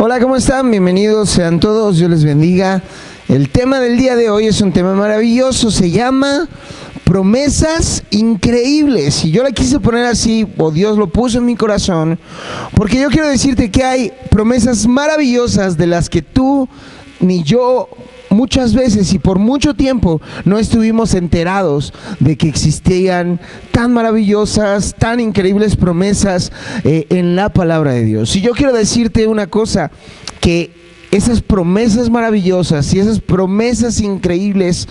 Hola, ¿cómo están? Bienvenidos sean todos, Dios les bendiga. El tema del día de hoy es un tema maravilloso, se llama promesas increíbles. Y yo la quise poner así, o Dios lo puso en mi corazón, porque yo quiero decirte que hay promesas maravillosas de las que tú ni yo muchas veces y por mucho tiempo no estuvimos enterados de que existían tan maravillosas, tan increíbles promesas en la palabra de Dios. Y yo quiero decirte una cosa, que esas promesas maravillosas y esas promesas increíbles,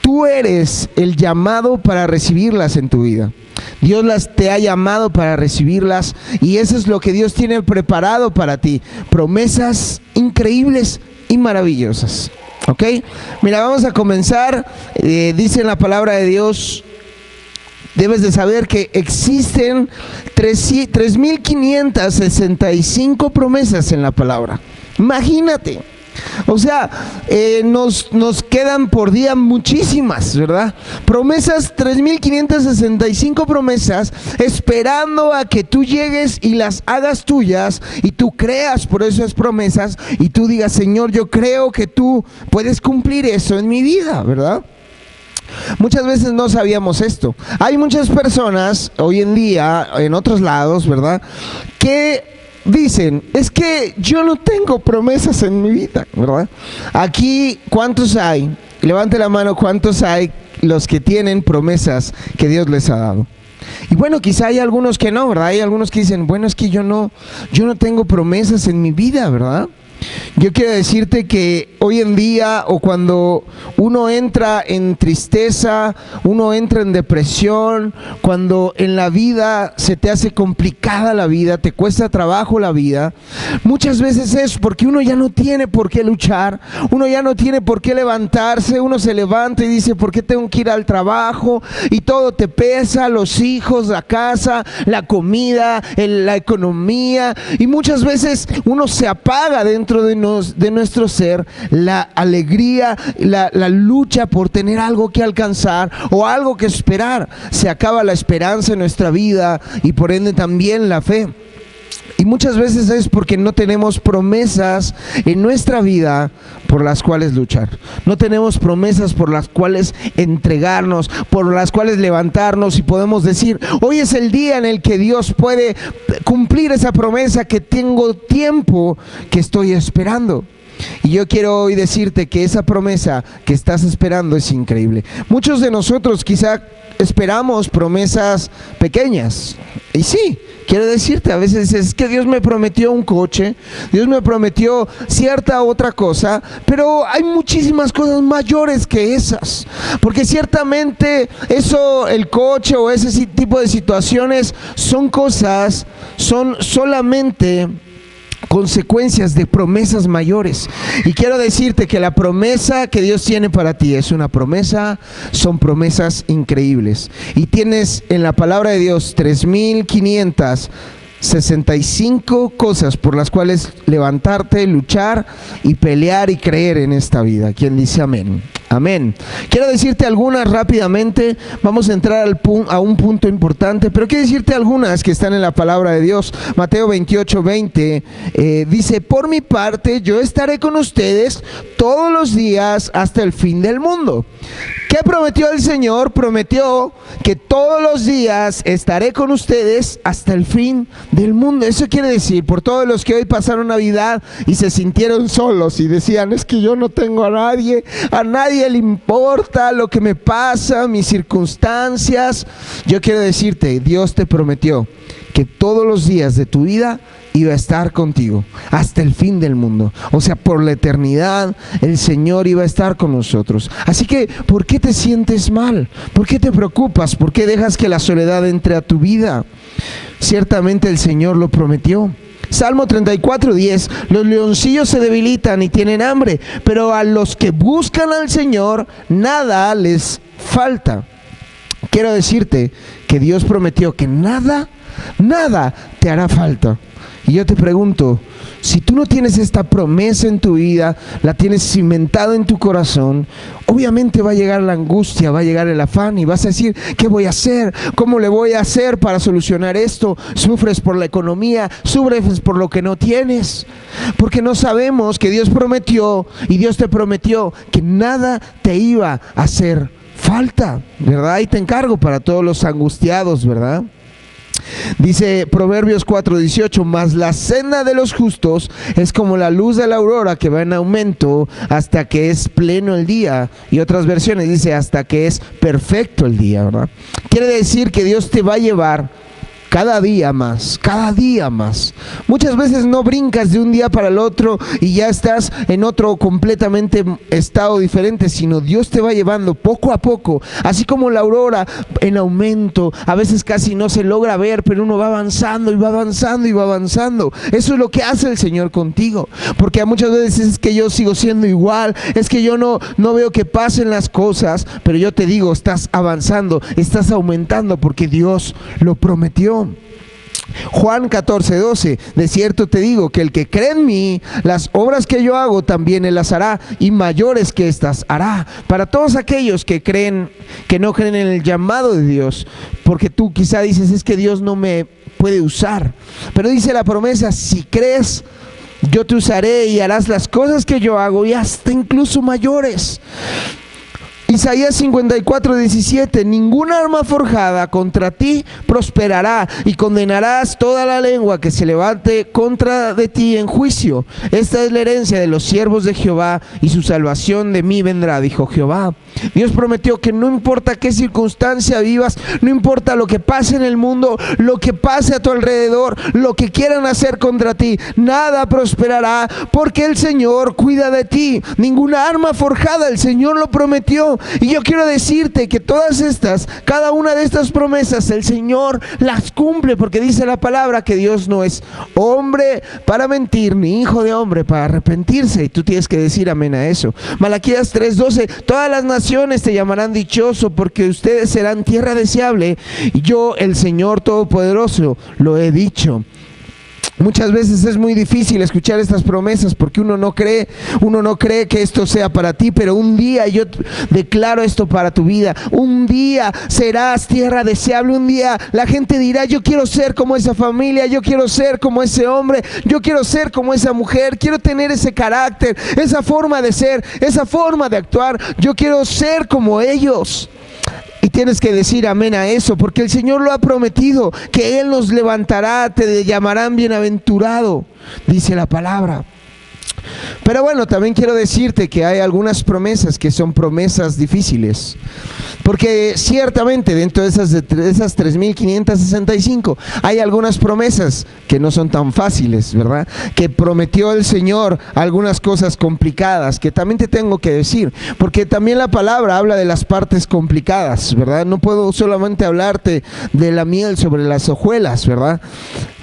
tú eres el llamado para recibirlas en tu vida. Dios te ha llamado para recibirlas y eso es lo que Dios tiene preparado para ti. Promesas increíbles y maravillosas. ¿Ok? Mira, vamos a comenzar. Dice en la palabra de Dios, debes de saber que existen 3,565 promesas en la palabra. Imagínate. O sea, nos quedan por día muchísimas, ¿verdad? Promesas, 3,565 promesas, esperando a que tú llegues y las hagas tuyas y tú creas por esas promesas y tú digas, Señor, yo creo que tú puedes cumplir eso en mi vida, ¿verdad? Muchas veces no sabíamos esto. Hay muchas personas hoy en día, en otros lados, ¿verdad?, que dicen, es que yo no tengo promesas en mi vida, ¿verdad? Aquí, ¿cuántos hay? Levante la mano, ¿cuántos hay los que tienen promesas que Dios les ha dado? Y bueno, quizá hay algunos que no, ¿verdad? Hay algunos que dicen, bueno, es que yo no tengo promesas en mi vida, ¿verdad? Yo quiero decirte que hoy en día, o cuando uno entra en tristeza, uno entra en depresión, cuando en la vida se te hace complicada la vida, te cuesta trabajo la vida, muchas veces es porque uno ya no tiene por qué luchar, uno ya no tiene por qué levantarse, uno se levanta y dice, ¿por qué tengo que ir al trabajo? Y todo te pesa, los hijos, la casa, la comida, la economía, y muchas veces uno se apaga dentro de nuestro ser la alegría, la lucha por tener algo que alcanzar o algo que esperar. Se acaba la esperanza en nuestra vida y por ende también la fe. Y muchas veces es porque no tenemos promesas en nuestra vida por las cuales luchar. No tenemos promesas por las cuales entregarnos, por las cuales levantarnos y podemos decir, hoy es el día en el que Dios puede cumplir esa promesa que tengo tiempo que estoy esperando. Y yo quiero hoy decirte que esa promesa que estás esperando es increíble. Muchos de nosotros quizá esperamos promesas pequeñas. Y sí, quiero decirte, a veces es que Dios me prometió un coche, Dios me prometió cierta otra cosa, pero hay muchísimas cosas mayores que esas. Porque ciertamente eso, el coche o ese tipo de situaciones son solamente consecuencias de promesas mayores. Y quiero decirte que la promesa que Dios tiene para ti es una promesa, son promesas increíbles. Y tienes en la palabra de Dios 3,565 cosas por las cuales levantarte, luchar y pelear y creer en esta vida. ¿Quién dice amén? Amén. Quiero decirte algunas rápidamente, vamos a entrar a un punto importante, pero quiero decirte algunas que están en la palabra de Dios. Mateo 28:20 dice, por mi parte yo estaré con ustedes todos los días hasta el fin del mundo. ¿Qué prometió el Señor? Prometió que todos los días estaré con ustedes hasta el fin del mundo. Eso quiere decir, por todos los que hoy pasaron Navidad y se sintieron solos y decían, es que yo no tengo a nadie le importa lo que me pasa, mis circunstancias. Yo quiero decirte, Dios te prometió que todos los días de tu vida iba a estar contigo hasta el fin del mundo. O sea, por la eternidad el Señor iba a estar con nosotros. Así que, ¿por qué te sientes mal? ¿Por qué te preocupas? ¿Por qué dejas que la soledad entre a tu vida? Ciertamente el Señor lo prometió. Salmo 34:10, los leoncillos se debilitan y tienen hambre, pero a los que buscan al Señor nada les falta. Quiero decirte que Dios prometió que nada te hará falta. Y yo te pregunto, si tú no tienes esta promesa en tu vida, la tienes cimentada en tu corazón, obviamente va a llegar la angustia, va a llegar el afán y vas a decir, ¿qué voy a hacer? ¿Cómo le voy a hacer para solucionar esto? Sufres por la economía, sufres por lo que no tienes, porque no sabemos que Dios prometió y Dios te prometió que nada te iba a hacer falta, ¿verdad? Y te encargo para todos los angustiados, ¿verdad? Dice Proverbios 4:18, mas la senda de los justos es como la luz de la aurora que va en aumento hasta que es pleno el día. Y otras versiones dice hasta que es perfecto el día, ¿verdad? Quiere decir que Dios te va a llevar cada día más, cada día más. Muchas veces no brincas de un día para el otro y ya estás en otro completamente estado diferente, sino Dios te va llevando poco a poco, así como la aurora en aumento. A veces casi no se logra ver, pero uno va avanzando y va avanzando y va avanzando. Eso es lo que hace el Señor contigo, porque muchas veces es que yo sigo siendo igual, es que yo no veo que pasen las cosas, pero yo te digo, estás avanzando, estás aumentando porque Dios lo prometió. Juan 14:12, de cierto te digo que el que cree en mí, las obras que yo hago también él las hará y mayores que estas hará. Para todos aquellos que no creen en el llamado de Dios, porque tú quizá dices, es que Dios no me puede usar, pero dice la promesa, si crees, yo te usaré y harás las cosas que yo hago y hasta incluso mayores. Isaías 54:17, ninguna arma forjada contra ti prosperará y condenarás toda la lengua que se levante contra de ti en juicio. Esta es la herencia de los siervos de Jehová y su salvación de mí vendrá, dijo Jehová. Dios prometió que no importa qué circunstancia vivas, no importa lo que pase en el mundo, lo que pase a tu alrededor, lo que quieran hacer contra ti, nada prosperará porque el Señor cuida de ti. Ninguna arma forjada, el Señor lo prometió. Y yo quiero decirte que cada una de estas promesas, el Señor las cumple, porque dice la palabra que Dios no es hombre para mentir, ni hijo de hombre para arrepentirse. Y tú tienes que decir amén a eso. Malaquías 3:12, todas las naciones te llamarán dichoso, porque ustedes serán tierra deseable. Y yo, el Señor Todopoderoso, lo he dicho. Muchas veces es muy difícil escuchar estas promesas porque uno no cree que esto sea para ti, pero un día yo declaro esto para tu vida. Un día serás tierra deseable, un día la gente dirá, yo quiero ser como esa familia, yo quiero ser como ese hombre, yo quiero ser como esa mujer, quiero tener ese carácter, esa forma de ser, esa forma de actuar, yo quiero ser como ellos. Y tienes que decir amén a eso, porque el Señor lo ha prometido, que Él nos levantará, te llamarán bienaventurado, dice la palabra. Pero bueno, también quiero decirte que hay algunas promesas que son promesas difíciles, porque ciertamente dentro de esas 3.565 hay algunas promesas que no son tan fáciles, ¿verdad? Que prometió el Señor algunas cosas complicadas, que también te tengo que decir, porque también la palabra habla de las partes complicadas, ¿verdad? No puedo solamente hablarte de la miel sobre las hojuelas, ¿verdad?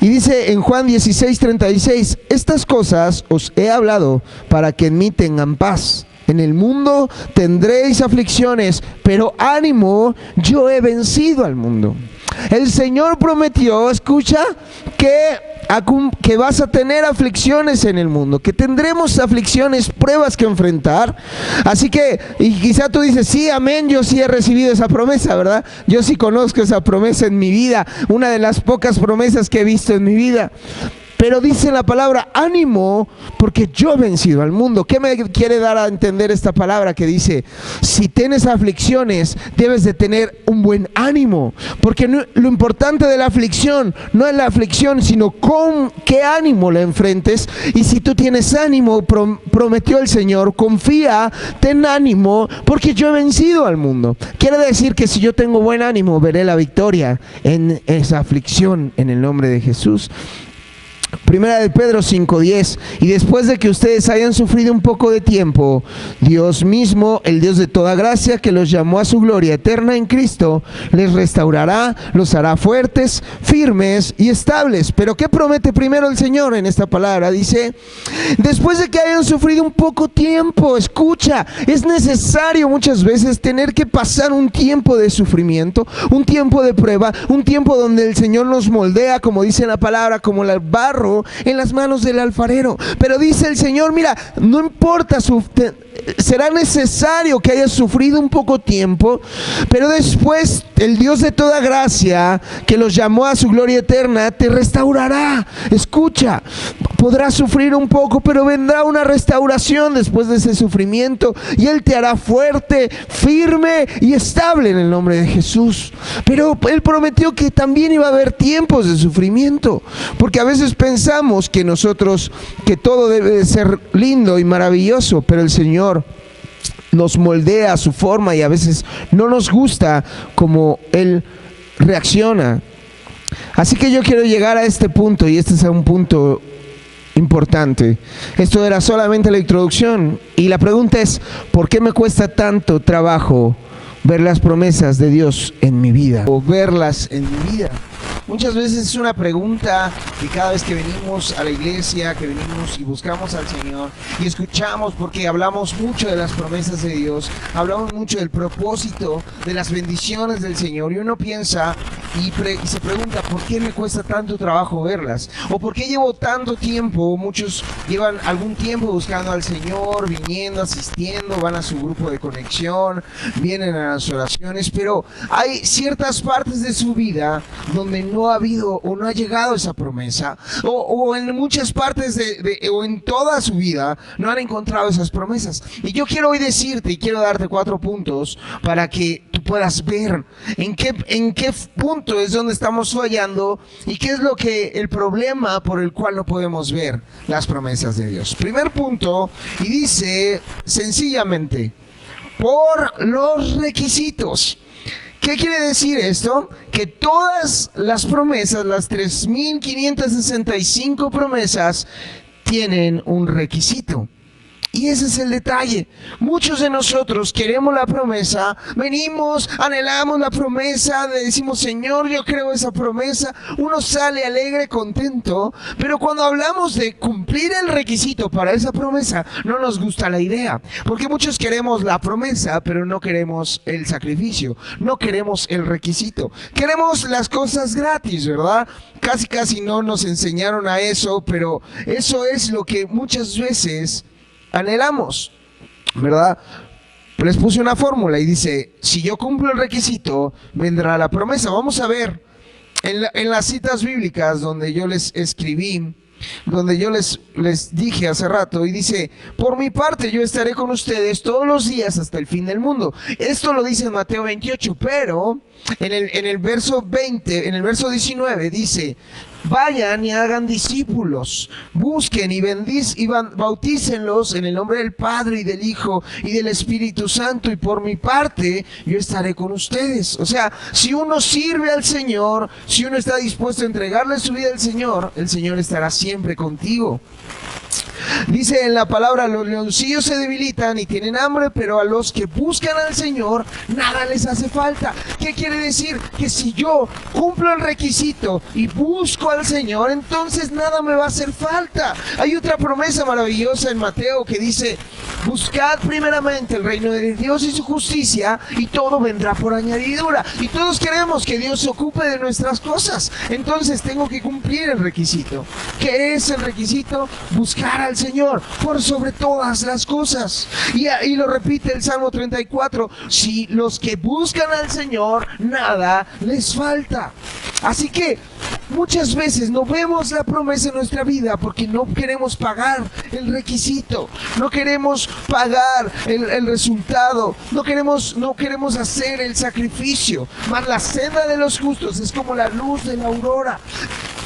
Y dice en Juan 16:36, estas cosas os he hablado para que en mí tengan paz. En el mundo tendréis aflicciones, pero ánimo, yo he vencido al mundo. El Señor prometió, escucha, que vas a tener aflicciones en el mundo, que tendremos aflicciones, pruebas que enfrentar. Así que, y quizá tú dices, sí, amén, yo sí he recibido esa promesa, ¿verdad? Yo sí conozco esa promesa en mi vida, una de las pocas promesas que he visto en mi vida. Pero dice la palabra, ánimo, porque yo he vencido al mundo. ¿Qué me quiere dar a entender esta palabra que dice, si tienes aflicciones, debes de tener un buen ánimo? Porque lo importante de la aflicción no es la aflicción, sino con qué ánimo la enfrentes. Y si tú tienes ánimo, prometió el Señor, confía, ten ánimo, porque yo he vencido al mundo. Quiere decir que si yo tengo buen ánimo, veré la victoria en esa aflicción, en el nombre de Jesús. Primera de Pedro 5:10, y después de que ustedes hayan sufrido un poco de tiempo, Dios mismo, el Dios de toda gracia, que los llamó a su gloria eterna en Cristo, les restaurará, los hará fuertes, firmes y estables. Pero ¿qué promete primero el Señor en esta palabra? Dice, después de que hayan sufrido un poco tiempo, escucha, es necesario muchas veces tener que pasar un tiempo de sufrimiento, un tiempo de prueba, un tiempo donde el Señor nos moldea, como dice la palabra, como el barro barro en las manos del alfarero. Pero dice el Señor, mira, no importa, será necesario que hayas sufrido un poco tiempo, pero después el Dios de toda gracia, que los llamó a su gloria eterna, te restaurará. Escucha, podrás sufrir un poco, pero vendrá una restauración después de ese sufrimiento, y Él te hará fuerte, firme y estable en el nombre de Jesús. Pero Él prometió que también iba a haber tiempos de sufrimiento, porque a veces pensamos que todo debe de ser lindo y maravilloso, pero el Señor nos moldea a su forma y a veces no nos gusta como Él reacciona. Así que yo quiero llegar a este punto, y este es un punto importante. Esto era solamente la introducción, y la pregunta es, ¿por qué me cuesta tanto trabajo ver las promesas de Dios en mi vida, o verlas en mi vida? Muchas veces es una pregunta que cada vez que venimos a la iglesia, que venimos y buscamos al Señor y escuchamos, porque hablamos mucho de las promesas de Dios, hablamos mucho del propósito, de las bendiciones del Señor, y uno piensa y se pregunta, ¿por qué me cuesta tanto trabajo verlas? ¿O por qué llevo tanto tiempo? Muchos llevan algún tiempo buscando al Señor, viniendo, asistiendo, van a su grupo de conexión, vienen a las oraciones, pero hay ciertas partes de su vida donde no ha habido o no ha llegado esa promesa, o en muchas partes o en toda su vida no han encontrado esas promesas. Y yo quiero hoy decirte, y quiero darte 4 puntos para que tú puedas ver en qué punto es donde estamos fallando y qué es el problema por el cual no podemos ver las promesas de Dios. Primer punto, y dice sencillamente, por los requisitos. ¿Qué quiere decir esto? Que todas las promesas, las 3.565 promesas, tienen un requisito. Y ese es el detalle. Muchos de nosotros queremos la promesa, venimos, anhelamos la promesa, decimos, Señor, yo creo esa promesa. Uno sale alegre, contento, pero cuando hablamos de cumplir el requisito para esa promesa, no nos gusta la idea. Porque muchos queremos la promesa, pero no queremos el sacrificio, no queremos el requisito. Queremos las cosas gratis, ¿verdad? Casi no nos enseñaron a eso, pero eso es lo que muchas veces anhelamos, ¿verdad? Les puse una fórmula y dice, si yo cumplo el requisito, vendrá la promesa. Vamos a ver en las citas bíblicas donde yo les escribí, donde yo les dije hace rato, y dice, por mi parte yo estaré con ustedes todos los días hasta el fin del mundo. Esto lo dice en Mateo 28, pero en el verso 20, en el verso 19 dice, vayan y hagan discípulos, busquen y bautícenlos en el nombre del Padre y del Hijo y del Espíritu Santo, y por mi parte yo estaré con ustedes. O sea, si uno sirve al Señor, si uno está dispuesto a entregarle su vida al Señor, el Señor estará siempre contigo. Dice en la palabra, los leoncillos se debilitan y tienen hambre, pero a los que buscan al Señor, nada les hace falta. ¿Qué quiere decir? Que si yo cumplo el requisito y busco al Señor, entonces nada me va a hacer falta. Hay otra promesa maravillosa en Mateo que dice, buscad primeramente el reino de Dios y su justicia, y todo vendrá por añadidura. Y todos queremos que Dios se ocupe de nuestras cosas, entonces tengo que cumplir el requisito. ¿Qué es el requisito? Buscar al Señor por sobre todas las cosas. Y lo repite el Salmo 34, si los que buscan al Señor, nada les falta. Así que muchas veces no vemos la promesa en nuestra vida porque no queremos pagar el requisito, no queremos pagar el resultado, no queremos hacer el sacrificio. Mas la senda de los justos es como la luz de la aurora.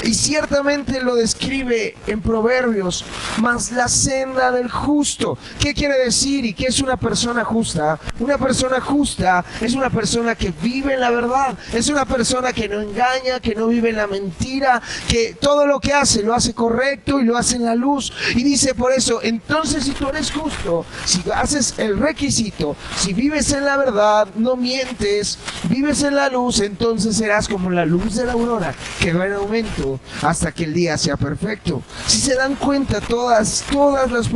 Y ciertamente lo describe en Proverbios, mas la senda del justo. ¿Qué quiere decir y qué es una persona justa? Una persona justa es una persona que vive en la verdad, es una persona que no engaña, que no vive en la mentira, que todo lo que hace lo hace correcto y lo hace en la luz. Y dice por eso, entonces si tú eres justo, si haces el requisito, si vives en la verdad, no mientes, vives en la luz, entonces serás como la luz de la aurora, que va en aumento hasta que el día sea perfecto. perfecto. Si se dan cuenta, todas las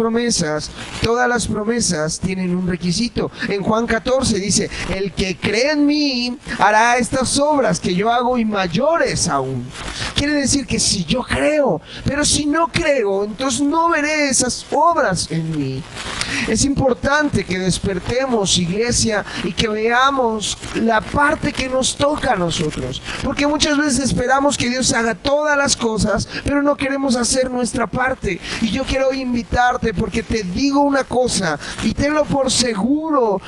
promesas tienen un requisito. En Juan 14 dice, el que cree en mí hará estas obras que yo hago y mayores aún. Quiere decir que si yo creo, pero si no creo, entonces no veré esas obras en mí. Es importante que despertemos, iglesia, y que veamos la parte que nos toca a nosotros, porque muchas veces esperamos que Dios haga todas las cosas, pero no queremos hacer nuestra parte. Y yo quiero invitarte, porque te digo una cosa, y tenlo por seguro,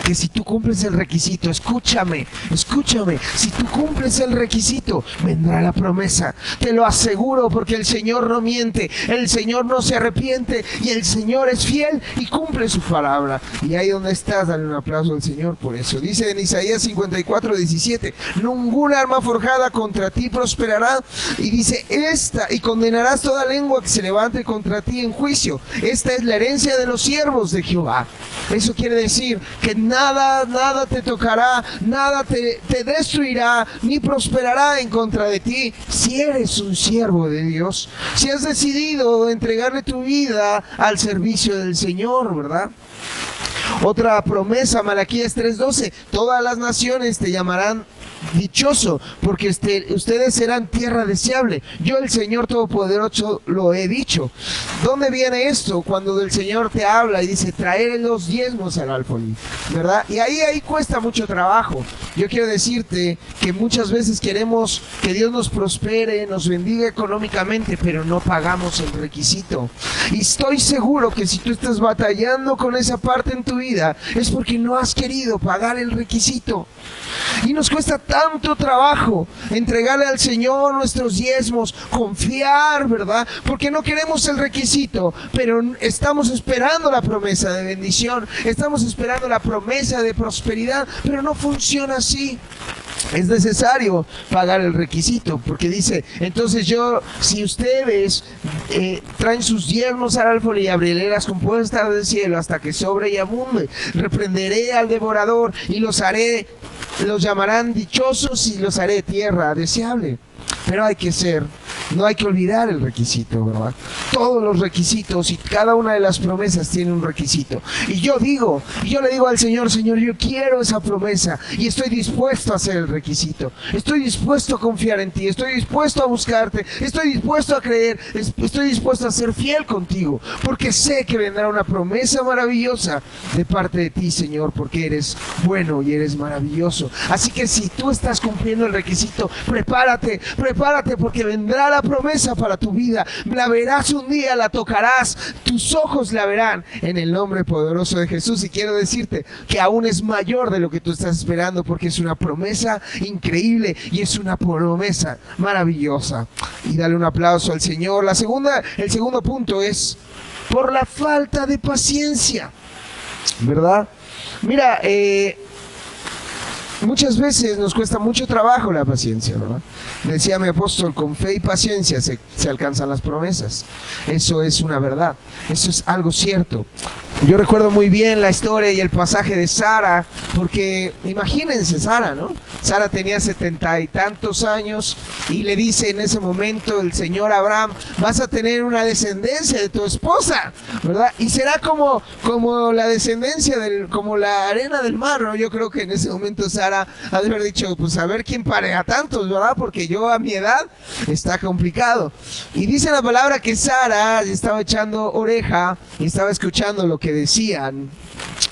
que si tú cumples el requisito, escúchame, si tú cumples el requisito, vendrá la promesa. Te lo aseguro, porque el Señor no miente, el Señor no se arrepiente, y el Señor es fiel y cumple su palabra. Y ahí donde estás, dale un aplauso al Señor por eso. Dice en Isaías 54:17, ninguna arma forjada contra ti prosperará, y dice y condenarás toda lengua que se levante contra ti en juicio. Esta es la herencia de los siervos de Jehová. Eso quiere decir que nada te tocará, nada te destruirá, ni prosperará en contra de ti, si eres un siervo de Dios, si has decidido entregarle tu vida al servicio del Señor, ¿verdad? Otra promesa, Malaquías 3:12, todas las naciones te llamarán dichoso, porque ustedes serán tierra deseable. Yo, el Señor Todopoderoso, lo he dicho. ¿Dónde viene esto? Cuando el Señor te habla y dice, traer los diezmos al alfolí, ¿verdad? Y ahí cuesta mucho trabajo. Yo quiero decirte que muchas veces queremos que Dios nos prospere, nos bendiga económicamente, pero no pagamos el requisito. Y estoy seguro que si tú estás batallando con esa parte en tu vida, es porque no has querido pagar el requisito. Y nos cuesta tanto trabajo entregarle al Señor nuestros diezmos, confiar, ¿verdad? Porque no queremos el requisito, pero estamos esperando la promesa de bendición, estamos esperando la promesa de prosperidad, pero no funciona así. Es necesario pagar el requisito, porque dice, entonces si ustedes traen sus diezmos al alfolí y abriré las compuertas del cielo hasta que sobre y abunde, reprenderé al devorador y los llamarán dichosos y los haré tierra deseable. Pero no hay que olvidar el requisito, ¿verdad? Todos los requisitos y cada una de las promesas tiene un requisito. Y yo le digo al Señor, Señor, yo quiero esa promesa y estoy dispuesto a hacer el requisito. Estoy dispuesto a confiar en ti, estoy dispuesto a buscarte, estoy dispuesto a creer, estoy dispuesto a ser fiel contigo, porque sé que vendrá una promesa maravillosa de parte de ti, Señor, porque eres bueno y eres maravilloso. Así que si tú estás cumpliendo el requisito, prepárate, porque vendrá la promesa para tu vida. La verás un día, la tocarás, tus ojos la verán, en el nombre poderoso de Jesús. Y quiero decirte que aún es mayor de lo que tú estás esperando, porque es una promesa increíble y es una promesa maravillosa. Y dale un aplauso al Señor. El segundo punto es por la falta de paciencia, ¿verdad? Mira, muchas veces nos cuesta mucho trabajo la paciencia, ¿verdad? Decía mi apóstol, con fe y paciencia se alcanzan las promesas. Eso es una verdad, eso es algo cierto. Yo recuerdo muy bien la historia y el pasaje de Sara, porque imagínense Sara, ¿no? Sara tenía 70 y tantos años y le dice en ese momento el Señor a Abraham, vas a tener una descendencia de tu esposa, ¿verdad? Y será como la descendencia, como la arena del mar, ¿no? Yo creo que en ese momento Sara ha de haber dicho, pues a ver quién pare a tantos, ¿verdad? Porque yo a mi edad está complicado. Y dice la palabra que Sara estaba echando oreja y estaba escuchando lo que decían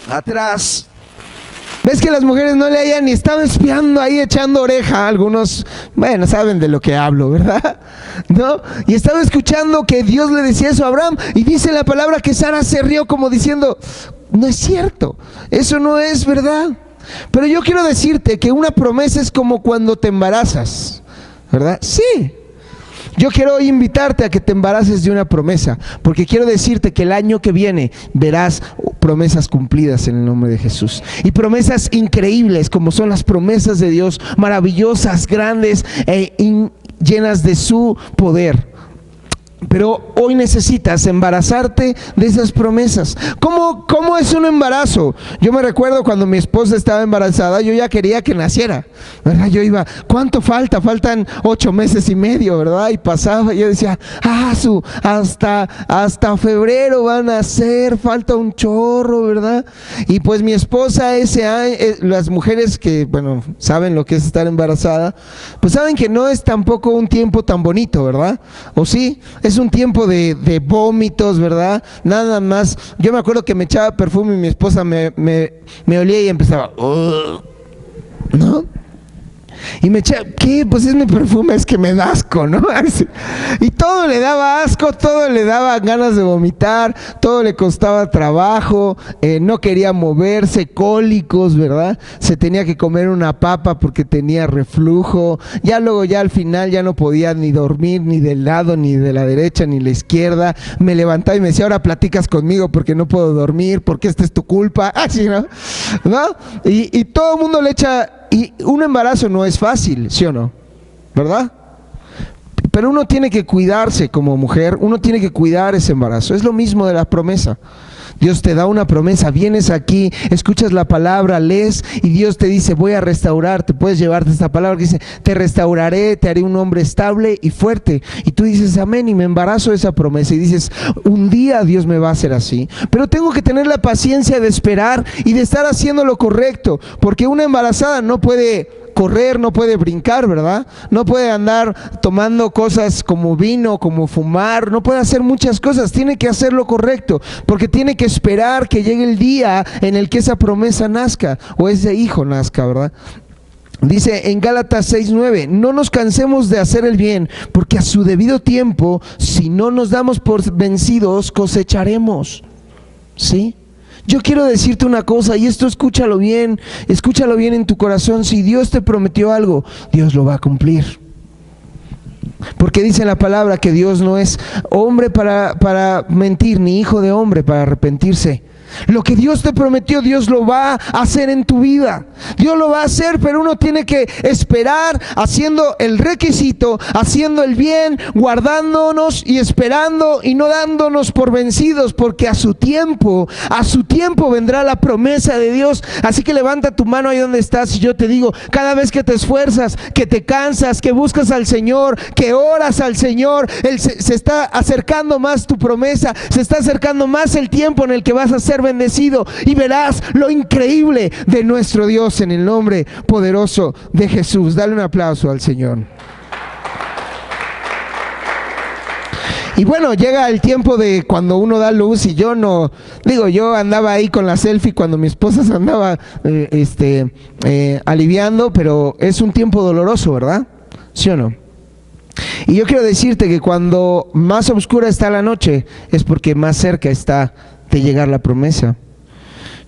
atrás. ¿Ves que las mujeres no le hayan ni estado espiando ahí echando oreja? Algunos, bueno, saben de lo que hablo, ¿verdad? ¿No? Y estaba escuchando que Dios le decía eso a Abraham, y dice la palabra que Sara se rió como diciendo, no es cierto, eso no es verdad. Pero yo quiero decirte que una promesa es como cuando te embarazas, ¿verdad? Sí. Yo quiero invitarte a que te embaraces de una promesa, porque quiero decirte que el año que viene verás promesas cumplidas en el nombre de Jesús. Y promesas increíbles como son las promesas de Dios, maravillosas, grandes e llenas de su poder. Pero hoy necesitas embarazarte de esas promesas. ¿Cómo es un embarazo? Yo me recuerdo cuando mi esposa estaba embarazada, yo ya quería que naciera, ¿verdad? Yo iba, ¿cuánto falta? Faltan 8 meses y medio, ¿verdad? Y pasaba, yo decía, hasta febrero van a nacer, falta un chorro, ¿verdad? Y pues mi esposa ese año, las mujeres que, bueno, saben lo que es estar embarazada, pues saben que no es tampoco un tiempo tan bonito, ¿verdad? ¿O sí? Es un tiempo de vómitos, ¿verdad? Nada más. Yo me acuerdo que me echaba perfume y mi esposa me olía y empezaba, ¿no? Y me echaba, ¿qué? Pues es mi perfume, es que me da asco, ¿no? Y todo le daba asco, todo le daba ganas de vomitar, todo le costaba trabajo, no quería moverse, cólicos, ¿verdad? Se tenía que comer una papa porque tenía reflujo, ya luego ya al final ya no podía ni dormir ni del lado, ni de la derecha, ni la izquierda, me levantaba y me decía, ahora platicas conmigo porque no puedo dormir, porque esta es tu culpa, así, ¿no? Y todo el mundo le echa. Y un embarazo no es fácil, ¿sí o no? ¿Verdad? Pero uno tiene que cuidarse como mujer, uno tiene que cuidar ese embarazo. Es lo mismo de la promesa. Dios te da una promesa, vienes aquí, escuchas la palabra, lees y Dios te dice, voy a restaurarte. Puedes llevarte esta palabra que dice, te restauraré, te haré un hombre estable y fuerte. Y tú dices, amén, y me embarazo de esa promesa. Y dices, un día Dios me va a hacer así. Pero tengo que tener la paciencia de esperar y de estar haciendo lo correcto. Porque una embarazada no puede correr, no puede brincar, ¿verdad? No puede andar tomando cosas como vino, como fumar, no puede hacer muchas cosas, tiene que hacer lo correcto, porque tiene que esperar que llegue el día en el que esa promesa nazca, o ese hijo nazca, ¿verdad? Dice en Gálatas 6:9, no nos cansemos de hacer el bien, porque a su debido tiempo, si no nos damos por vencidos, cosecharemos, ¿sí? Yo quiero decirte una cosa, y esto escúchalo bien en tu corazón. Si Dios te prometió algo, Dios lo va a cumplir. Porque dice la palabra que Dios no es hombre para mentir, ni hijo de hombre para arrepentirse. Lo que Dios te prometió, Dios lo va a hacer en tu vida. Dios lo va a hacer, pero uno tiene que esperar haciendo el requisito, haciendo el bien, guardándonos y esperando y no dándonos por vencidos, porque a su tiempo vendrá la promesa de Dios. Así que levanta tu mano ahí donde estás y yo te digo, cada vez que te esfuerzas, que te cansas, que buscas al Señor, que oras al Señor, se está acercando más tu promesa, se está acercando más el tiempo en el que vas a ser bendecido y verás lo increíble de nuestro Dios en el nombre poderoso de Jesús. Dale un aplauso al Señor. Y bueno, llega el tiempo de cuando uno da luz y yo no, digo, yo andaba ahí con la selfie cuando mi esposa se andaba aliviando, pero es un tiempo doloroso, ¿verdad? ¿Sí o no? Y yo quiero decirte que cuando más oscura está la noche es porque más cerca está de llegar la promesa.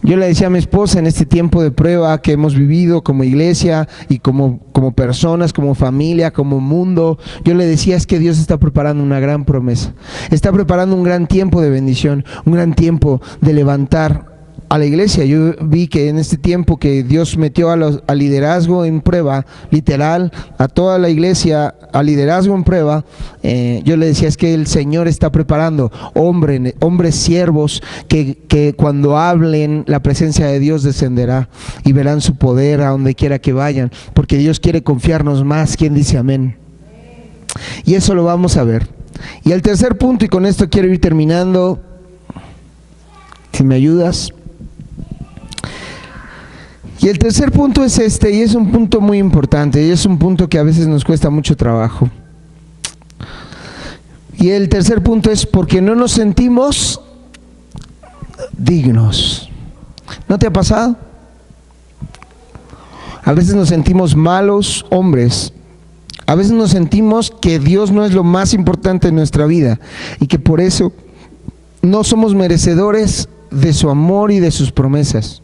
Yo le decía a mi esposa en este tiempo de prueba que hemos vivido como iglesia y como personas, como familia, como mundo, yo le decía, es que Dios está preparando una gran promesa, está preparando un gran tiempo de bendición, un gran tiempo de levantar a la iglesia. Yo vi que en este tiempo que Dios metió al liderazgo en prueba, literal, a toda la iglesia, al liderazgo en prueba, yo le decía, es que el Señor está preparando hombres siervos que cuando hablen, la presencia de Dios descenderá y verán su poder a donde quiera que vayan, porque Dios quiere confiarnos más. ¿Quién dice amén? Y eso lo vamos a ver. Y el tercer punto, y con esto quiero ir terminando, si me ayudas. Y el tercer punto es este, y es un punto muy importante, y es un punto que a veces nos cuesta mucho trabajo. Y el tercer punto es porque no nos sentimos dignos. ¿No te ha pasado? A veces nos sentimos malos hombres. A veces nos sentimos que Dios no es lo más importante en nuestra vida y que por eso no somos merecedores de su amor y de sus promesas.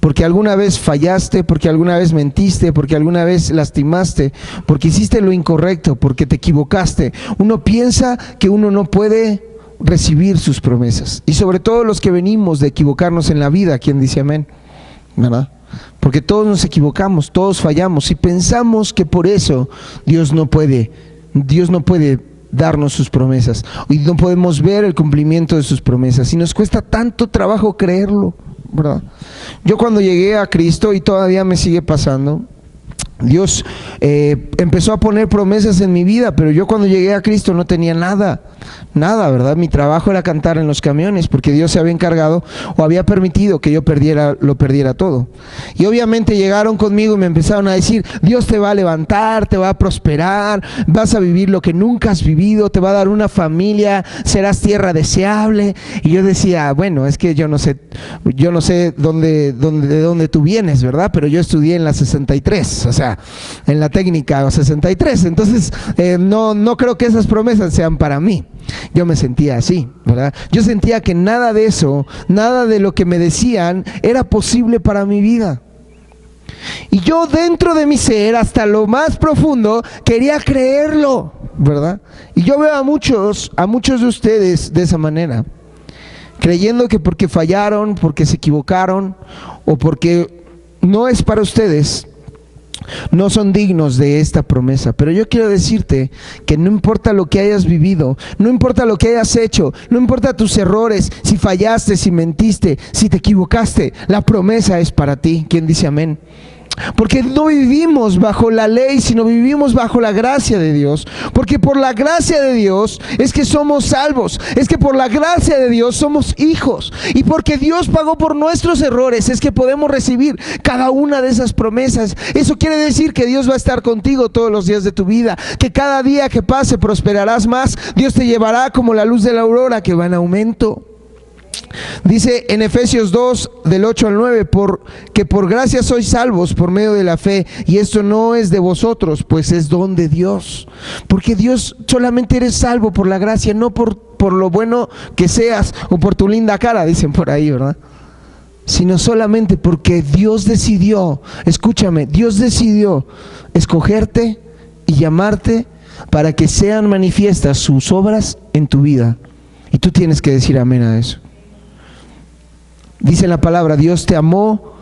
Porque alguna vez fallaste, porque alguna vez mentiste, porque alguna vez lastimaste, porque hiciste lo incorrecto, porque te equivocaste. Uno piensa que uno no puede recibir sus promesas. Y sobre todo los que venimos de equivocarnos en la vida, ¿quién dice amén? ¿Verdad? Porque todos nos equivocamos, todos fallamos y pensamos que por eso Dios no puede darnos sus promesas. Hoy no podemos ver el cumplimiento de sus promesas y nos cuesta tanto trabajo creerlo, ¿verdad? Yo cuando llegué a Cristo, y todavía me sigue pasando, Dios empezó a poner promesas en mi vida, pero yo cuando llegué a Cristo no tenía nada, ¿verdad? Mi trabajo era cantar en los camiones, porque Dios se había encargado o había permitido que yo lo perdiera todo. Y obviamente llegaron conmigo y me empezaron a decir: Dios te va a levantar, te va a prosperar, vas a vivir lo que nunca has vivido, te va a dar una familia, serás tierra deseable. Y yo decía: bueno, es que yo no sé de dónde tú vienes, ¿verdad? Pero yo estudié en la 63, o sea, en la técnica 63, entonces no creo que esas promesas sean para mí. Yo me sentía así, ¿verdad? Yo sentía que nada de eso, nada de lo que me decían era posible para mi vida. Y yo dentro de mi ser, hasta lo más profundo, quería creerlo, ¿verdad? Y yo veo a muchos de ustedes de esa manera, creyendo que porque fallaron, porque se equivocaron o porque no es para ustedes, no son dignos de esta promesa. Pero yo quiero decirte que no importa lo que hayas vivido, no importa lo que hayas hecho, no importa tus errores, si fallaste, si mentiste, si te equivocaste, la promesa es para ti. ¿Quién dice amén? Porque no vivimos bajo la ley, sino vivimos bajo la gracia de Dios. Porque por la gracia de Dios es que somos salvos. Es que por la gracia de Dios somos hijos. Y porque Dios pagó por nuestros errores es que podemos recibir cada una de esas promesas. Eso quiere decir que Dios va a estar contigo todos los días de tu vida. Que cada día que pase prosperarás más. Dios te llevará como la luz de la aurora que va en aumento. Dice en Efesios 2, del 8 al 9, que por gracia sois salvos por medio de la fe, y esto no es de vosotros, pues es don de Dios. Porque Dios, solamente eres salvo por la gracia, no por lo bueno que seas o por tu linda cara, dicen por ahí, ¿verdad? Sino solamente porque Dios decidió, escúchame, Dios decidió escogerte y llamarte para que sean manifiestas sus obras en tu vida. Y tú tienes que decir amén a eso. Dice la palabra: Dios te amó,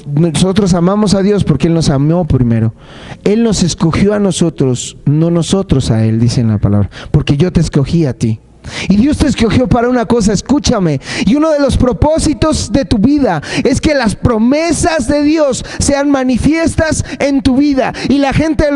nosotros amamos a Dios porque Él nos amó primero. Él nos escogió a nosotros, no nosotros a Él, dice en la palabra, porque yo te escogí a ti. Y Dios te escogió para una cosa, escúchame, y uno de los propósitos de tu vida es que las promesas de Dios sean manifiestas en tu vida. Y la gente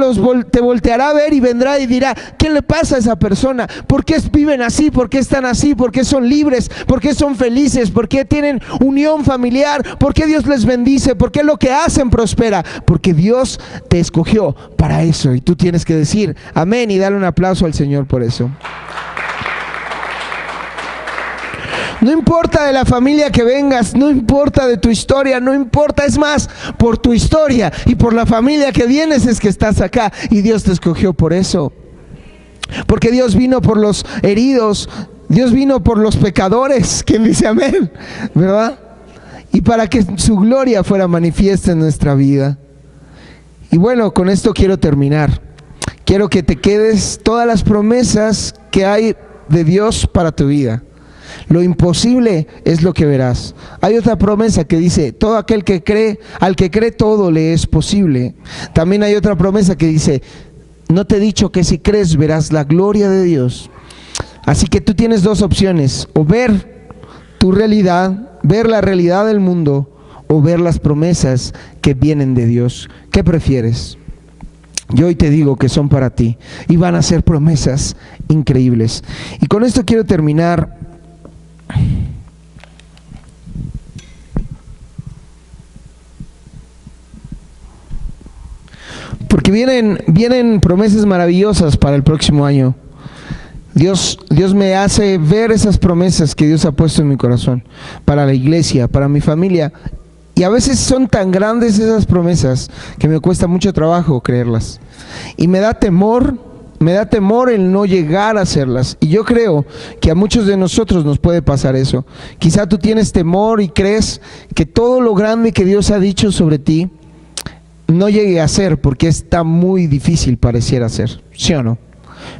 te volteará a ver y vendrá y dirá: ¿qué le pasa a esa persona? ¿Por qué viven así? ¿Por qué están así? ¿Por qué son libres? ¿Por qué son felices? ¿Por qué tienen unión familiar? ¿Por qué Dios les bendice? ¿Por qué lo que hacen prospera? Porque Dios te escogió para eso. Y tú tienes que decir amén y darle un aplauso al Señor por eso. No importa de la familia que vengas, no importa de tu historia, no importa, es más, por tu historia y por la familia que vienes es que estás acá, y Dios te escogió por eso. Porque Dios vino por los heridos, Dios vino por los pecadores, ¿quién dice amén? ¿Verdad? Y para que su gloria fuera manifiesta en nuestra vida. Y bueno, con esto quiero terminar. Quiero que te quedes todas las promesas que hay de Dios para tu vida. Lo imposible es lo que verás. Hay otra promesa que dice: todo aquel que cree, al que cree todo le es posible. También hay otra promesa que dice: no te he dicho que si crees verás la gloria de Dios. Así que tú tienes dos opciones: o ver tu realidad, ver la realidad del mundo, o ver las promesas que vienen de Dios. ¿Qué prefieres? Yo hoy te digo que son para ti y van a ser promesas increíbles. Y con esto quiero terminar. Porque vienen promesas maravillosas para el próximo año. Dios me hace ver esas promesas que Dios ha puesto en mi corazón, para la iglesia, para mi familia. Y a veces son tan grandes esas promesas que me cuesta mucho trabajo creerlas. Y me da temor el no llegar a hacerlas. Y yo creo que a muchos de nosotros nos puede pasar eso. Quizá tú tienes temor y crees que todo lo grande que Dios ha dicho sobre ti no llegue a ser, porque está muy difícil pareciera ser, ¿sí o no?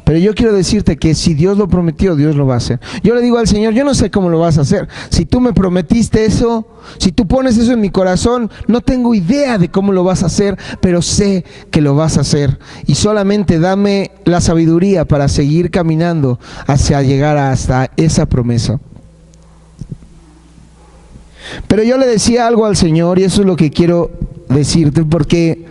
Pero yo quiero decirte que si Dios lo prometió, Dios lo va a hacer. Yo le digo al Señor, yo no sé cómo lo vas a hacer. Si tú me prometiste eso, si tú pones eso en mi corazón, no tengo idea de cómo lo vas a hacer, pero sé que lo vas a hacer. Y solamente dame la sabiduría para seguir caminando hacia llegar hasta esa promesa. Pero yo le decía algo al Señor, y eso es lo que quiero decirte, porque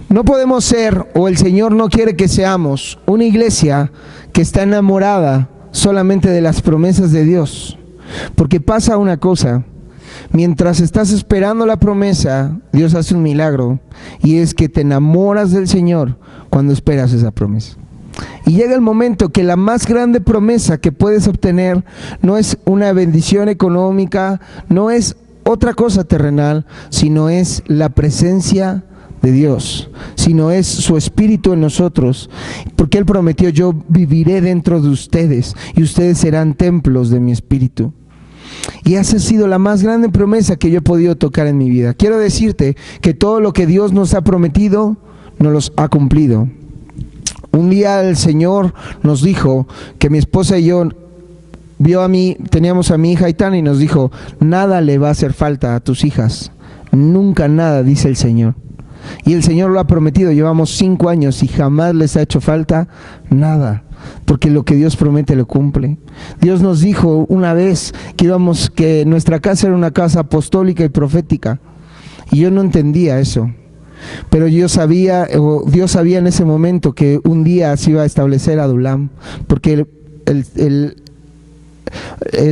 no podemos ser, o el Señor no quiere que seamos, una iglesia que está enamorada solamente de las promesas de Dios. Porque pasa una cosa, mientras estás esperando la promesa, Dios hace un milagro, y es que te enamoras del Señor cuando esperas esa promesa. Y llega el momento que la más grande promesa que puedes obtener no es una bendición económica, no es otra cosa terrenal, sino es la presencia de Dios, sino es su Espíritu en nosotros, porque Él prometió: yo viviré dentro de ustedes y ustedes serán templos de mi Espíritu. Y esa ha sido la más grande promesa que yo he podido tocar en mi vida. Quiero decirte que todo lo que Dios nos ha prometido, nos los ha cumplido. Un día el Señor nos dijo que mi esposa y yo teníamos a mi hija Itana, y nos dijo: nada le va a hacer falta a tus hijas, nunca nada, dice el Señor. Y el Señor lo ha prometido, llevamos 5 años y jamás les ha hecho falta nada, porque lo que Dios promete lo cumple. Dios nos dijo una vez que nuestra casa era una casa apostólica y profética, y yo no entendía eso. Pero Dios sabía en ese momento que un día se iba a establecer Adulam, porque el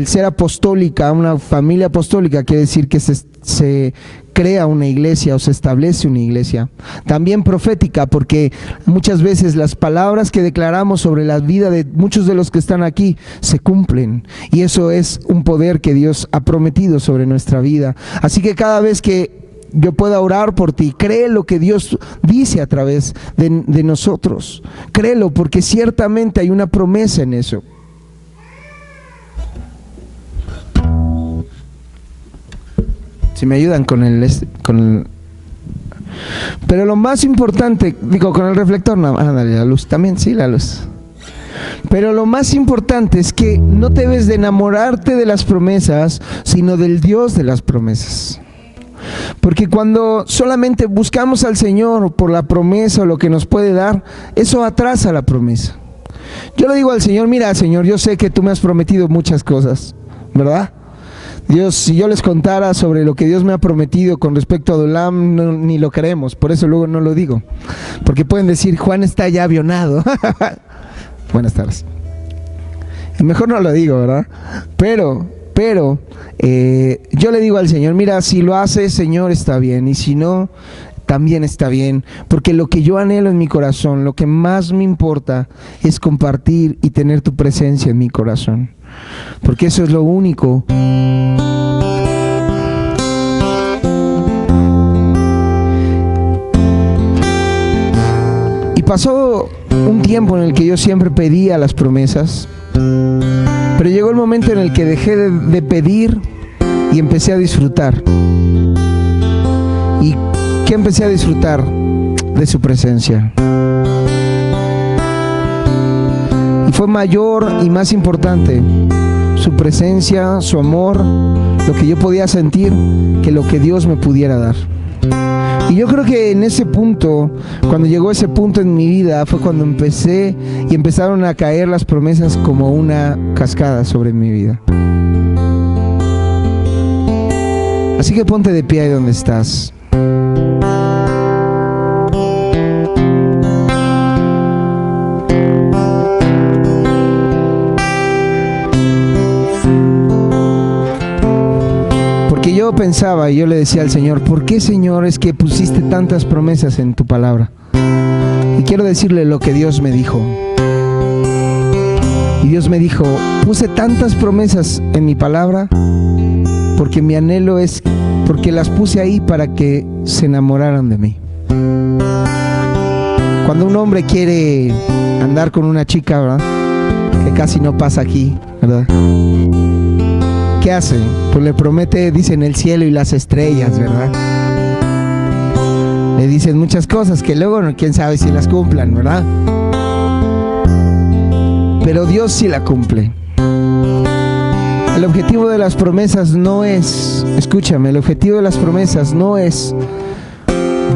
ser apostólica, una familia apostólica, quiere decir que se crea una iglesia o se establece una iglesia. También profética, porque muchas veces las palabras que declaramos sobre la vida de muchos de los que están aquí se cumplen, y eso es un poder que Dios ha prometido sobre nuestra vida. Así que cada vez que yo pueda orar por ti, cree lo que Dios dice a través de nosotros. Créelo, porque ciertamente hay una promesa en eso. Si me ayudan con el... Pero lo más importante, con el reflector, no, ándale, la luz, también sí, la luz. Pero lo más importante es que no debes de enamorarte de las promesas, sino del Dios de las promesas. Porque cuando solamente buscamos al Señor por la promesa o lo que nos puede dar, eso atrasa la promesa. Yo le digo al Señor: mira, Señor, yo sé que tú me has prometido muchas cosas, ¿verdad? Dios, si yo les contara sobre lo que Dios me ha prometido con respecto a Adulam, ni lo creemos, por eso luego no lo digo. Porque pueden decir: Juan está ya avionado. Buenas tardes. Y mejor no lo digo, ¿verdad? Pero yo le digo al Señor: mira, si lo hace, Señor, está bien, y si no, también está bien, porque lo que yo anhelo en mi corazón, lo que más me importa, es compartir y tener tu presencia en mi corazón, porque eso es lo único. Y pasó un tiempo en el que yo siempre pedía las promesas, pero llegó el momento en el que dejé de pedir y empecé a disfrutar. ¿Y qué empecé a disfrutar? De su presencia. Y fue mayor y más importante su presencia, su amor, lo que yo podía sentir, que lo que Dios me pudiera dar. Y yo creo que en ese punto, cuando llegó ese punto en mi vida, fue cuando empezaron a caer las promesas como una cascada sobre mi vida. Así que ponte de pie ahí donde estás. Yo pensaba y yo le decía al Señor: ¿por qué, Señor, es que pusiste tantas promesas en tu palabra? Y quiero decirle lo que Dios me dijo. Y Dios me dijo: puse tantas promesas en mi palabra porque mi anhelo es, porque las puse ahí para que se enamoraran de mí. Cuando un hombre quiere andar con una chica, ¿verdad?, que casi no pasa aquí, ¿verdad?, ¿qué hace? Pues le promete, dicen, el cielo y las estrellas, ¿verdad? Le dicen muchas cosas que luego quién sabe si las cumplan, ¿verdad? pero Dios sí la cumple. El objetivo de las promesas no es, escúchame, el objetivo de las promesas no es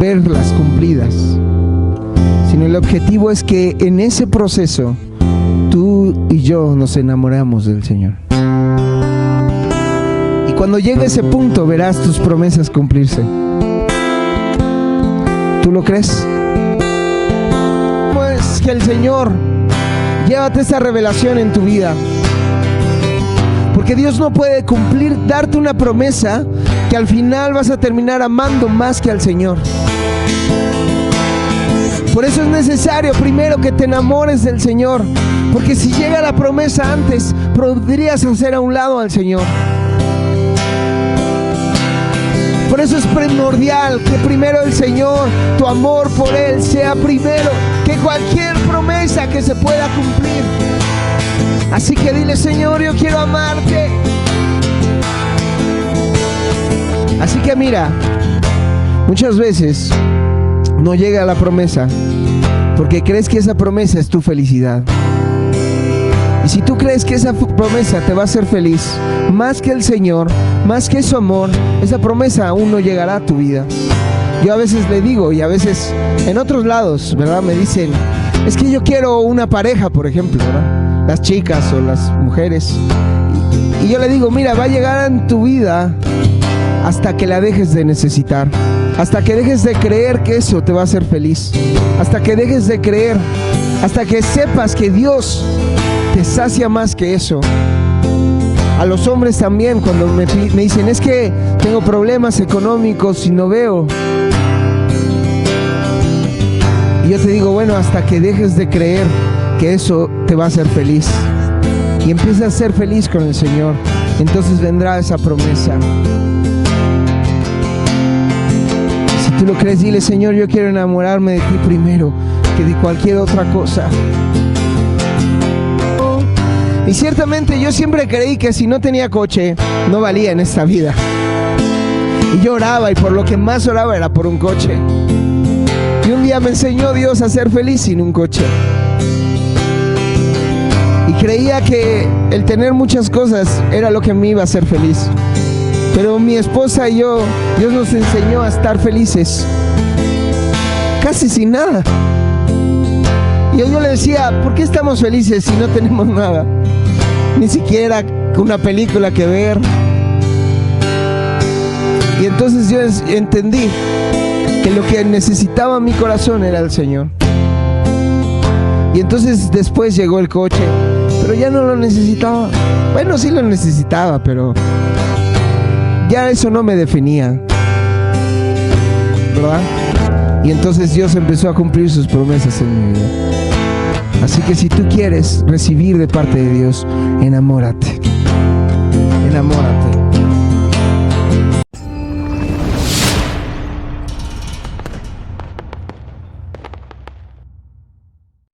verlas cumplidas, sino el objetivo es que en ese proceso tú y yo nos enamoramos del Señor. Y cuando llegue ese punto verás tus promesas cumplirse. ¿Tú lo crees? Pues que el Señor, llévate esa revelación en tu vida. Porque Dios no puede cumplir, darte una promesa que al final vas a terminar amando más que al Señor. Por eso es necesario primero que te enamores del Señor. Porque si llega la promesa antes, podrías hacer a un lado al Señor. Por eso es primordial que primero el Señor, tu amor por Él sea primero que cualquier promesa que se pueda cumplir. Así que dile: Señor, yo quiero amarte. Así que mira, muchas veces no llega la promesa porque crees que esa promesa es tu felicidad. Y si tú crees que esa promesa te va a hacer feliz, más que el Señor, más que su amor, esa promesa aún no llegará a tu vida. Yo a veces le digo, y a veces en otros lados, ¿verdad? Me dicen: es que yo quiero una pareja, por ejemplo, ¿verdad? Las chicas o las mujeres. Y yo le digo: mira, va a llegar en tu vida hasta que la dejes de necesitar, hasta que dejes de creer que eso te va a hacer feliz, hasta que dejes de creer, hasta que sepas que Dios te sacia más que eso. A los hombres también, cuando me dicen: es que tengo problemas económicos y no veo. Y yo te digo: bueno, hasta que dejes de creer que eso te va a hacer feliz y empieces a ser feliz con el Señor, entonces vendrá esa promesa. Si tú lo crees, dile: Señor, yo quiero enamorarme de ti primero que de cualquier otra cosa. Y ciertamente yo siempre creí que si no tenía coche, no valía en esta vida. Y yo oraba, y por lo que más oraba era por un coche. Y un día me enseñó Dios a ser feliz sin un coche. Y creía que el tener muchas cosas era lo que me iba a hacer feliz. Pero mi esposa y yo, Dios nos enseñó a estar felices casi sin nada. Y yo le decía: ¿por qué estamos felices si no tenemos nada? Ni siquiera una película que ver. Y entonces yo entendí que lo que necesitaba mi corazón era el Señor. Y entonces después llegó el coche, pero ya no lo necesitaba. Bueno, sí lo necesitaba, pero ya eso no me definía, ¿verdad? Y entonces Dios empezó a cumplir sus promesas en mi vida. Así que si tú quieres recibir de parte de Dios, enamórate.